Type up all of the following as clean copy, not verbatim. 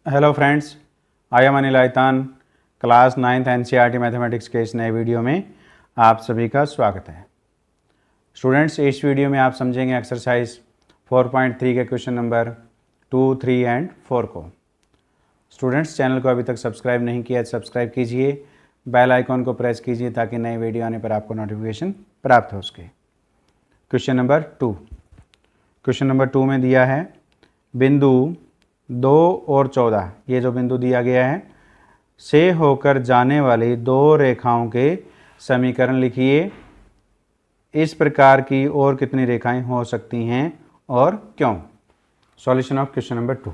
Hello friends, I am Anil Aytan. Class 9th NCERT mathematics के इस नए वीडियो में आप सभी का स्वागत है। स्टूडेंट्स, इस वीडियो में आप समझेंगे एक्सरसाइज 4.3 के क्वेश्चन नंबर 2, 3 एंड 4 को। स्टूडेंट्स, चैनल को अभी तक सब्सक्राइब नहीं किया तो सब्सक्राइब कीजिए, बेल आइकॉन को प्रेस कीजिए ताकि नए वीडियो आने पर आपको नोटिफिकेशन प्राप्त हो सके। क्वेश्चन नंबर 2 में दिया है बिंदु 2 और 14, ये जो बिंदु दिया गया है, से होकर जाने वाली दो रेखाओं के समीकरण लिखिए। इस प्रकार की और कितनी रेखाएं हो सकती हैं और क्यों? Solution of question number 2।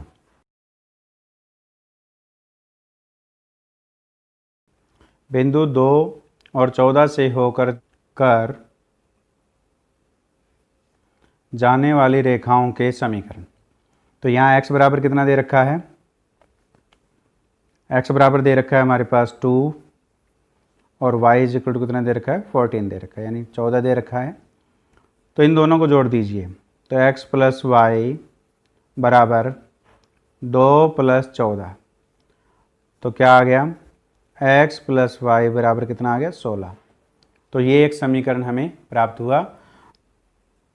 बिंदु 2 और 14 से होकर जाने वाली रेखाओं के समीकरण। तो यहाँ x बराबर कितना दे रखा है? x बराबर दे रखा है हमारे पास 2 और y इज इक्वल टू कितना दे रखा है? 14 दे रखा है, यानी 14 दे रखा है। तो इन दोनों को जोड़ दीजिए, तो x प्लस वाई बराबर 2 प्लस 14। तो क्या आ गया? x प्लस वाई बराबर कितना आ गया? 16। तो ये एक समीकरण हमें प्राप्त हुआ।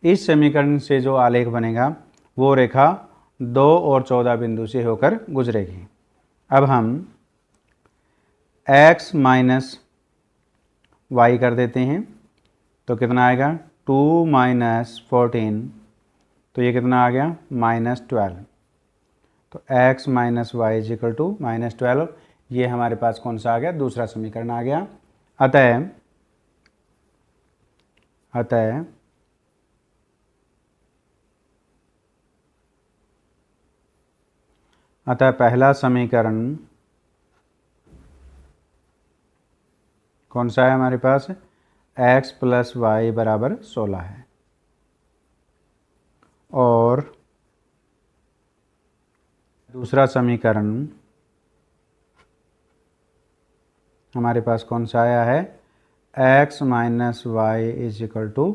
इस समीकरण से जो आलेख बनेगा वो रेखा 2 और 14 बिंदु से होकर गुजरेगी। अब हम x माइनस वाई कर देते हैं, तो कितना आएगा? 2 माइनस 14, तो ये कितना आ गया? -12। तो x minus y is equal to -12। ये हमारे पास कौन सा आ गया? दूसरा समीकरण आ गया। अतः पहला समीकरण कौन सा है हमारे पास? x प्लस वाई बराबर 16 है। और दूसरा समीकरण हमारे पास कौन सा आया है? x minus y is equal to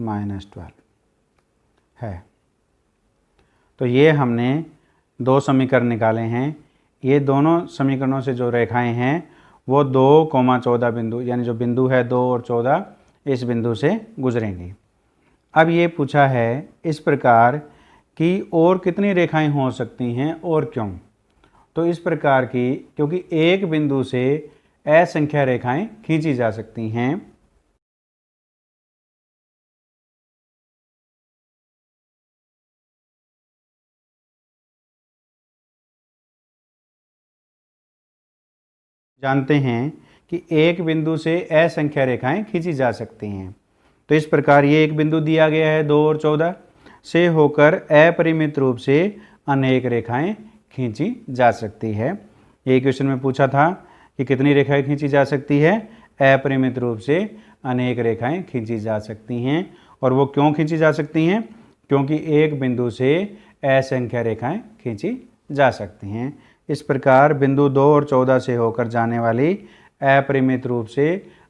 -12 है। तो ये हमने दो समीकरण निकाले हैं। ये दोनों समीकरणों से जो रेखाएं हैं वो 2,14 बिंदु, यानी जो बिंदु है 2 और 14, इस बिंदु से गुजरेंगी। अब ये पूछा है इस प्रकार कि और कितनी रेखाएं हो सकती हैं और क्यों? तो इस प्रकार की, क्योंकि एक बिंदु से असंख्य रेखाएं खींची जा सकती हैं। जानते हैं कि एक बिंदु से असंख्य रेखाएं खींची जा सकती हैं। तो इस प्रकार ये एक बिंदु दिया गया है 2 और 14 से होकर अपरिमित रूप से अनेक रेखाएं खींची जा सकती है। ये क्वेश्चन में पूछा था कि कितनी रेखाएं खींची जा सकती है? अपरिमित रूप से अनेक रेखाएं खींची जा सकती हैं। और वो क्यों खींची जा सकती हैं? क्योंकि एक बिंदु से असंख्य रेखाएं खींची जा सकती हैं। इस प्रकार बिंदु 2 और 14 से होकर जाने वाली अपरिमित रूप से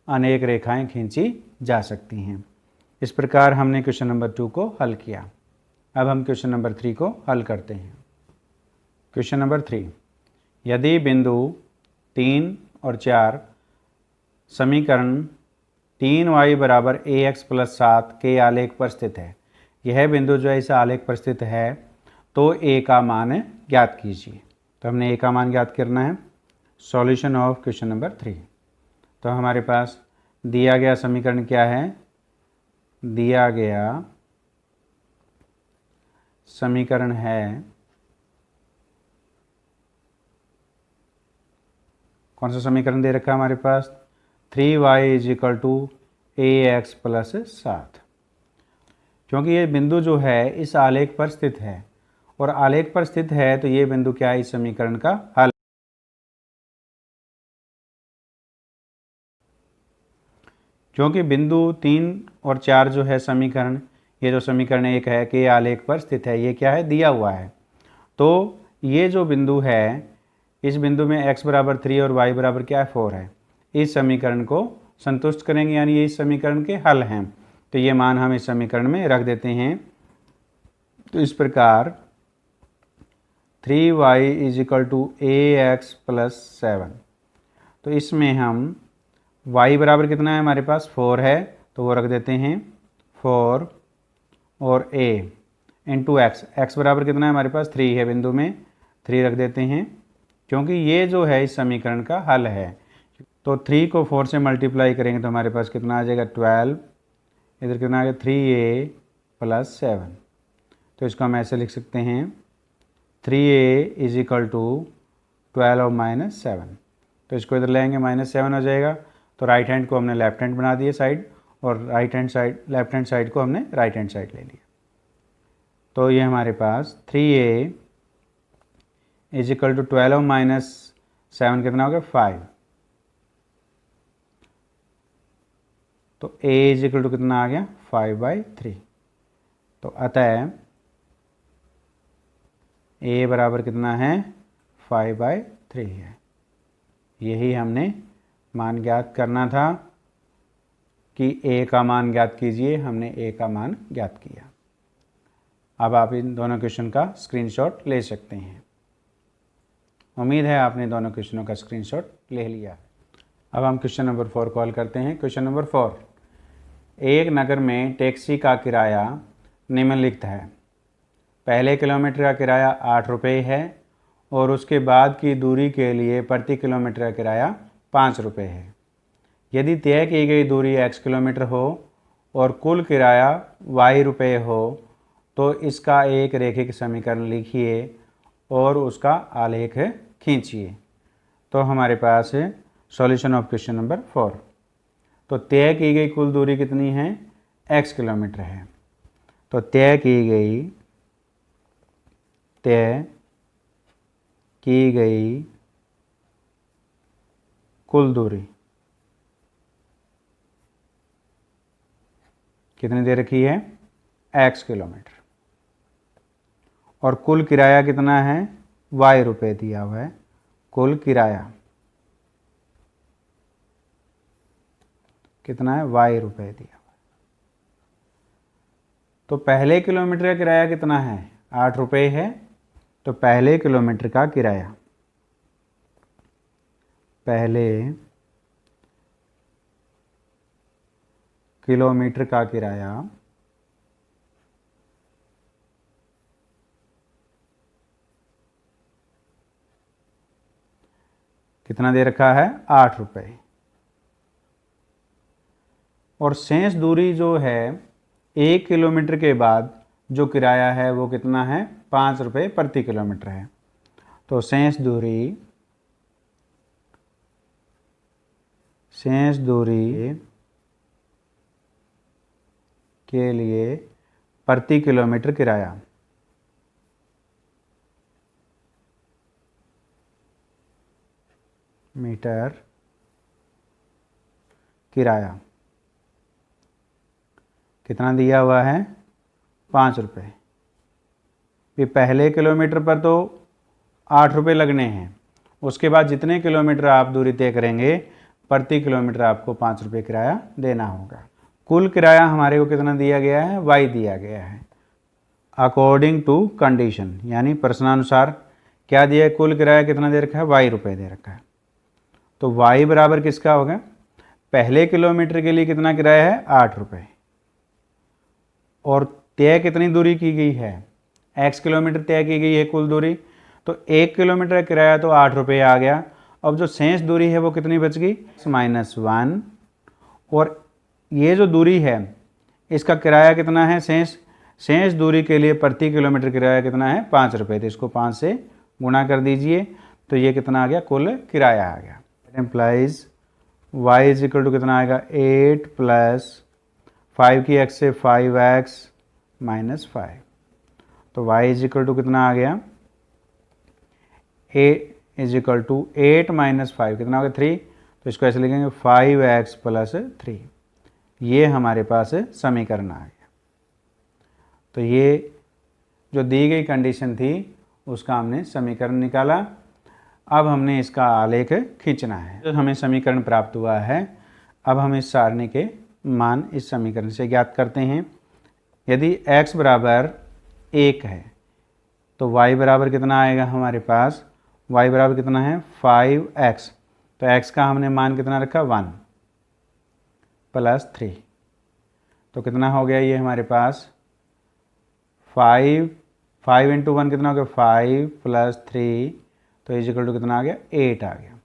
अनेक रेखाएं खींची जा सकती हैं। इस प्रकार हमने क्वेश्चन नंबर 2 को हल किया। अब हम क्वेश्चन नंबर 3 को हल करते हैं। क्वेश्चन नंबर 3, यदि बिंदु 3 और 4 समीकरण 3y बराबर ax प्लस 7 के आलेख पर स्थित है, यह बिंदु जो है इस आलेख पर स्थित है, तो a का मान ज्ञात कीजिए। तो हमने a का मान ज्ञात करना है। Solution of question number 3। तो हमारे पास दिया गया समीकरण क्या है? दिया गया समीकरण है, कौन सा समीकरण दे रखा है हमारे पास? 3y is equal to ax plus 7। क्योंकि ये बिंदु जो है इस आलेख पर स्थित है, और आलेख पर स्थित है तो ये बिंदु क्या है? इस समीकरण का हल। क्योंकि बिंदु 3 और 4 जो है समीकरण, ये जो समीकरण 1 है कि आलेख पर स्थित है, ये क्या है? दिया हुआ है। तो ये जो बिंदु है, इस बिंदु में x बराबर 3 और y बराबर क्या है? 4 है। इस समीकरण को संतुष्ट करेंगे, यानी ये इस समीकरण के हल हैं। तो ये मान हम इस समीकरण में रख देते हैं। तो इस प्रकार 3y is equal to ax plus 7। तो इसमें हम y बराबर कितना है हमारे पास 4 है, तो वो रख देते हैं 4 और a इंटू एक्स, एक्स बराबर कितना है हमारे पास 3 है, बिंदु में 3 रख देते हैं, क्योंकि ये जो है इस समीकरण का हल है। तो 3 को 4 से मल्टीप्लाई करेंगे तो हमारे पास कितना आ जाएगा 12, इधर कितना आ गया 3a प्लस 7। तो इसको हम ऐसे लिख सकते हैं 3a is equal to 12 minus 7। तो इसको इधर लेंगे -7 हो जाएगा। तो राइट हैंड को हमने लेफ्ट हैंड बना दिया साइड, और लेफ्ट हैंड साइड को हमने राइट हैंड साइड ले लिया। तो ये हमारे पास 3a is equal to 12 minus 7 कितना हो गया 5। तो a इज इक्वल टू कितना आ गया 5/3। तो अतः a बराबर कितना है 5/3 है। यही हमने मान ज्ञात करना था कि a का मान ज्ञात कीजिए, हमने a का मान ज्ञात किया। अब आप इन दोनों क्वेश्चन का स्क्रीनशॉट ले सकते हैं। उम्मीद है आपने दोनों क्वेश्चनों का स्क्रीनशॉट ले लिया। अब हम क्वेश्चन नंबर 4 कॉल करते हैं। क्वेश्चन नंबर 4, एक नगर में टैक्सी का किराया निम्नलिखित है। पहले किलोमीटर का किराया 8 रुपये है और उसके बाद की दूरी के लिए प्रति किलोमीटर का किराया 5 रुपये है। यदि तय की गई दूरी x किलोमीटर हो और कुल किराया y रुपये हो तो इसका एक रैखिक समीकरण लिखिए और उसका आलेख खींचिए। तो हमारे पास है सॉल्यूशन ऑफ क्वेश्चन नंबर 4। तो तय की गई कुल दूरी कितनी है x किलोमीटर है। तो तय की गई कुल दूरी कितनी दे रखी है x किलोमीटर, और कुल किराया कितना है y रुपये दिया हुआ है। कुल किराया कितना है y रुपये दिया हुआ है। तो पहले किलोमीटर का किराया कितना है 8 रुपये है। तो पहले किलोमीटर का किराया, पहले किलोमीटर का किराया कितना दे रखा है 8 रुपये, और शेष दूरी जो है 1 किलोमीटर के बाद जो किराया है वो कितना है 5 रुपये प्रति किलोमीटर है। तो शेष दूरी के लिए प्रति किलोमीटर किराया मीटर किराया कितना दिया हुआ है 5 रुपये। ये पहले किलोमीटर पर तो 8 रुपये लगने हैं, उसके बाद जितने किलोमीटर आप दूरी तय करेंगे प्रति किलोमीटर आपको 5 रुपये किराया देना होगा। कुल किराया हमारे को कितना दिया गया है y दिया गया है अकॉर्डिंग टू कंडीशन, यानी प्रश्नानुसार क्या दिया है, कुल किराया कितना दे रखा है y रुपये दे रखा है। तो y बराबर किसका होगा, पहले किलोमीटर के लिए कितना किराया है 8 रुपये, और तय कितनी दूरी की गई है x किलोमीटर तय की गई है कुल दूरी। तो 1 किलोमीटर का किराया तो 8 रुपये आ गया। अब जो शेष दूरी है वो कितनी बच गई -1, और ये जो दूरी है इसका किराया कितना है शेष दूरी के लिए प्रति किलोमीटर किराया कितना है 5 रुपये। तो इसको 5 से गुणा कर दीजिए तो ये कितना आ गया कुल किराया आ गया। Employees y is equal to कितना आएगा 8 प्लस 5 की x से 5x माइनस 5। तो y इज इक्वल टू कितना आ गया a is equal to 8 minus 5 कितना हो गया 3। तो इसको ऐसे लिखेंगे 5x प्लस 3। ये हमारे पास समीकरण आ गया। तो ये जो दी गई कंडीशन थी उसका हमने समीकरण निकाला। अब हमने इसका आलेख खींचना है। जो हमें समीकरण प्राप्त हुआ है, अब हम इस सारणी के मान इस समीकरण से ज्ञात करते हैं। यदि x बराबर 1 है तो y बराबर कितना आएगा हमारे पास, y बराबर कितना है 5x, तो x का हमने मान कितना रखा 1 + 3, तो कितना हो गया ये हमारे पास 5 × 1 कितना हो गया 5 + 3, तो इजिकल टू कितना आ गया 8 आ गया।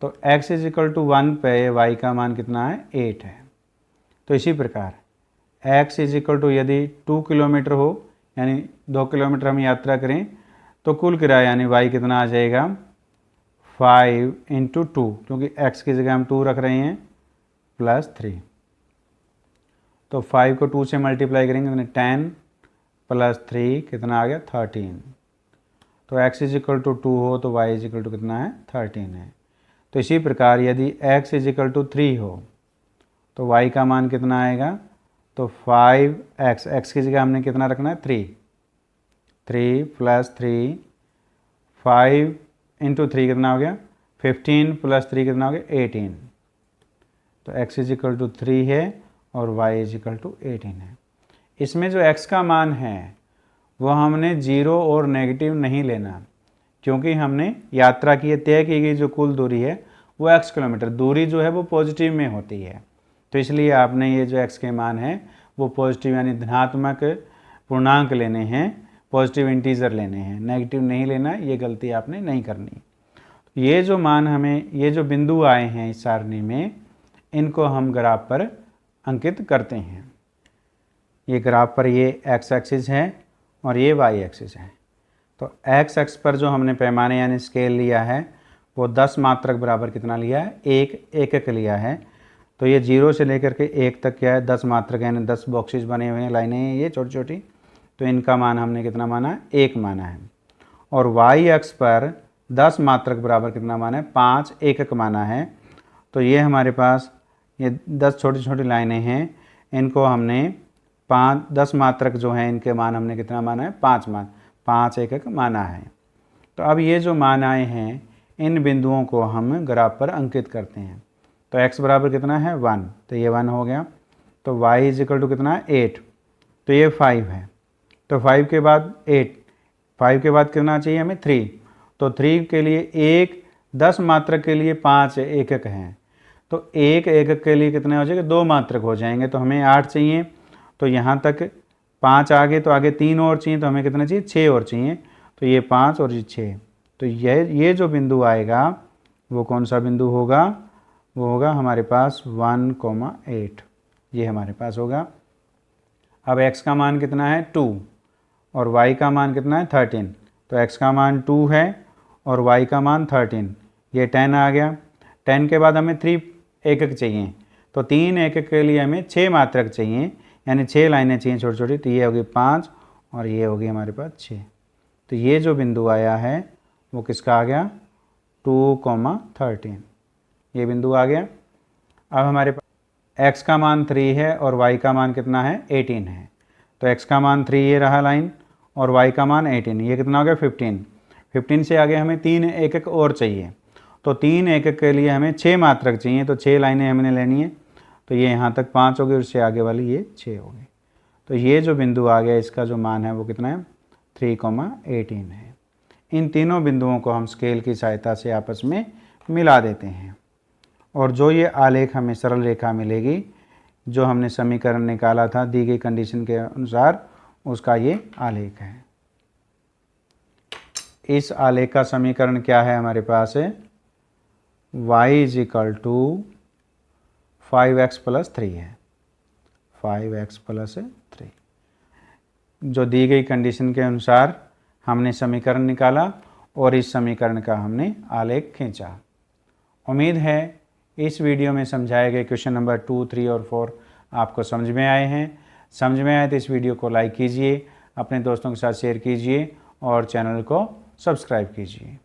तो x इजिकल टू 1 पे y का मान कितना है 8 है। तो इसी प्रकार x इजिकल टू यदि 2 किलोमीटर हो, यानी 2 किलोमीटर हम यात्रा करें, तो कुल किराया यानी y कितना आ जाएगा 5 × 2, क्योंकि x की जगह हम 2 रख रहे हैं +3, तो 5 को 2 से मल्टीप्लाई करेंगे 10 + 3 कितना आ गया 13, तो x इजिकल टू 2 हो तो y इजिकल टू कितना है 13 है। तो इसी प्रकार यदि x इजिकल टू 3 हो तो y का मान कितना आएगा, तो 5x, x की जगह हमने कितना रखना है 3 + 3 5 × 3 कितना हो गया 15 + 3 कितना हो गया 18, तो x इजिकल टू 3 है और y इजिकल टू 18 है। इसमें जो x का मान है वो हमने जीरो और नेगेटिव नहीं लेना, क्योंकि हमने यात्रा की तय की गई जो कुल दूरी है वो x किलोमीटर, दूरी जो है वो पॉजिटिव में होती है, तो इसलिए आपने ये जो x के मान है वो पॉजिटिव यानी धनात्मक पूर्णांक लेने हैं, पॉजिटिव इंटीजर लेने हैं, नेगेटिव नहीं लेना, ये गलती आपने नहीं करनी। ये जो मान हमें, ये जो बिंदु आए हैं इस सारणी में, इनको हम ग्राफ पर अंकित करते हैं। ये ग्राफ पर ये x एक्सिस है और ये y एक्सिस है। तो x एक्स पर जो हमने पैमाने यानी स्केल लिया है वो 10 मात्रक बराबर कितना लिया है, एक एकक लिया है। तो ये 0 से लेकर के 1 तक क्या है 10 मात्रक, यानी 10 बॉक्सेस बने हुए हैं, लाइनें हैं ये छोटी छोटी, तो इनका मान हमने कितना माना है 1 माना है। और y अक्ष पर 10 मात्रक बराबर कितना माना है 5 एकक माना है। तो ये हमारे पास ये 10 छोटी छोटी लाइनें हैं, इनको हमने 10 मात्रक जो हैं इनके मान हमने कितना माना है 5 एकक माना है। तो अब ये जो मान आए हैं इन बिंदुओं को हम ग्राफ पर अंकित करते हैं। तो x बराबर कितना है 1, तो ये 1 हो गया। तो y इजिकल टू कितना है 8, तो ये 5 है। तो 5 के बाद 8, 5 के बाद कितना चाहिए हमें 3, तो 3 के लिए 10 मात्रक के लिए 5 एकक हैं, तो 1 एकक के लिए कितने हो जाएंगे 2 मात्रक हो जाएंगे, तो हमें 8 चाहिए। तो यहाँ तक 5 आगे, तो आगे 3 और चाहिए, तो हमें कितना चाहिए 6 और चाहिए, तो ये 5 और ये 6। तो ये जो बिंदु आएगा वो कौन सा बिंदु होगा, वो होगा हमारे पास 1,8, ये हमारे पास होगा। अब x का मान कितना है 2 और y का मान कितना है 13, तो x का मान 2 है और y का मान 13, ये 10 आ गया। 10 के बाद हमें 3 एकक चाहिए, तो 3 एकक के लिए हमें 6 मात्रक चाहिए, यानी 6 लाइनें चाहिए छोटी छोटी, तो ये होगी 5 और ये होगी हमारे पास 6। तो ये जो बिंदु आया है वो किसका आ गया 2,13, ये बिंदु आ गया। अब हमारे पास x का मान 3 है और y का मान कितना है 18 है, तो x का मान 3 ये रहा लाइन और y का मान 18, ये कितना हो गया 15। 15 से आगे हमें 3 एकक और चाहिए, तो 3 एकक के लिए हमें 6 मात्रक चाहिए, तो 6 लाइनें हमने लेनी है, तो ये यहाँ तक 5 हो गई, उससे आगे वाली ये 6 हो गई। तो ये जो बिंदु आ गया इसका जो मान है वो कितना है 3,18 है। इन तीनों बिंदुओं को हम स्केल की सहायता से आपस में मिला देते हैं और जो ये आलेख हमें सरल रेखा मिलेगी, जो हमने समीकरण निकाला था दी गई कंडीशन के अनुसार, उसका ये आलेख है। इस आलेख का समीकरण क्या है हमारे पास है y इजिकल टू 5x + 3 है, 5x + 3। जो दी गई कंडीशन के अनुसार हमने समीकरण निकाला और इस समीकरण का हमने आलेख खींचा। उम्मीद है इस वीडियो में समझाए गए क्वेश्चन नंबर 2, 3 और 4 आपको समझ में आए हैं। समझ में आए तो इस वीडियो को लाइक कीजिए, अपने दोस्तों के साथ शेयर कीजिए और चैनल को सब्सक्राइब कीजिए।